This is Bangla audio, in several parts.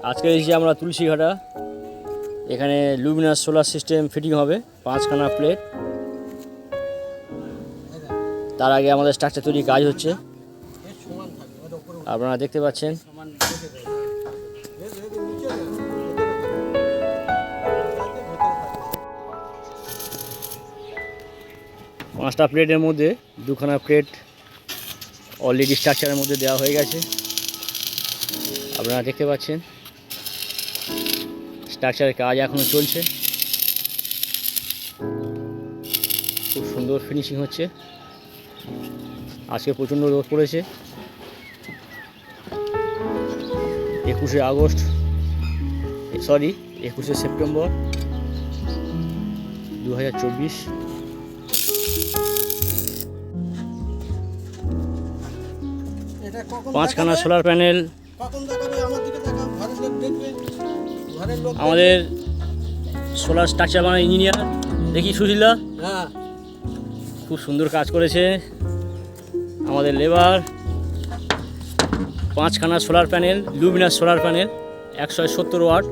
আজকে এসেছি আমরা তুলসীঘাটা। এখানে লুমিনাস সোলার সিস্টেম ফিটিং হবে 5খানা প্লেট। তার আগে আমাদের স্ট্রাকচার তৈরি কাজ হচ্ছে, আপনারা দেখতে পাচ্ছেন। পাঁচটা প্লেটের মধ্যে 2খানা প্লেট অলরেডি স্ট্রাকচারের মধ্যে দেওয়া হয়ে গেছে, আপনারা দেখতে পাচ্ছেন। স্ট্রাকচারের কাজ এখনও চলছে, খুব সুন্দর ফিনিশিং হচ্ছে। আজকে প্রচণ্ড রোদ পড়েছে। 21শে সেপ্টেম্বর 2024। পাঁচখানা সোলার প্যানেল আমাদের সোলার স্ট্রাকচার বানায় ইঞ্জিনিয়ার দেখি সুশীলদা। হ্যাঁ, খুব সুন্দর কাজ করেছে আমাদের লেবার। 5খানা solar panel, Luminous solar panel 170 watt.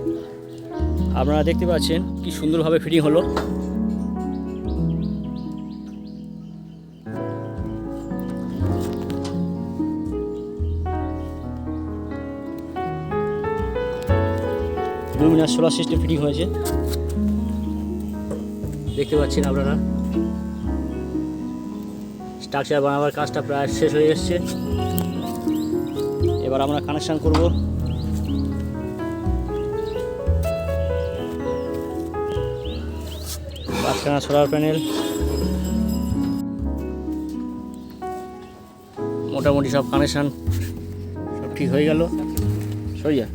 আপনারা দেখতে পাচ্ছেন কি সুন্দরভাবে ফিটিং হলো। লুমিনাস সোলার সিস্টেম ফিটিং হয়েছে, দেখতে পাচ্ছেন আপনারা। স্ট্রাকচার বানাবার কাজটা প্রায় শেষ হয়ে এসছে। এবার আমরা কানেকশান করব। পাঁচখানা সোলার প্যানেল মোটামুটি সব কানেকশান সব ঠিক হয়ে গেল। সরিয়া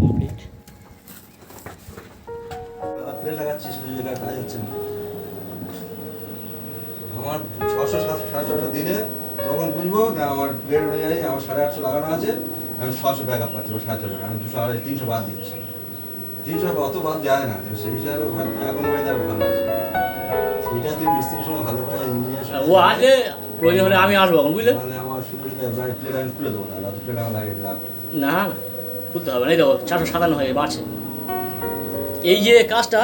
কমপ্লিট। লাগাচ্ছিস কাজ হচ্ছে না। আমার 600-650 দিলে তখন বুঝবো না আমার প্লেট অনুযায়ী আমার 850 লাগানো আছে, আমি 600 ব্যাক আপ পাচ্ছি, 750 আমি 200 300 বাদ দিচ্ছি। 300 অত বাদ যায় না, সেই হিসাবে এখন ওয়েদার ভালো আছে। সেইটা তুই মিস্ত্রির সঙ্গে ভালো করে ইঞ্জিনিয়ার ও আসলে প্রয়োজন হলে আমি আসবো এখন, বুঝলে। মানে আমার শুধু প্লেট আমি খুলে দেবো, তাহলে অত প্লেট আমার লাগে লাভ না খুলতে হবে না, এই দেখো 457 হয়ে বাড়ছে। এই যে কাজটা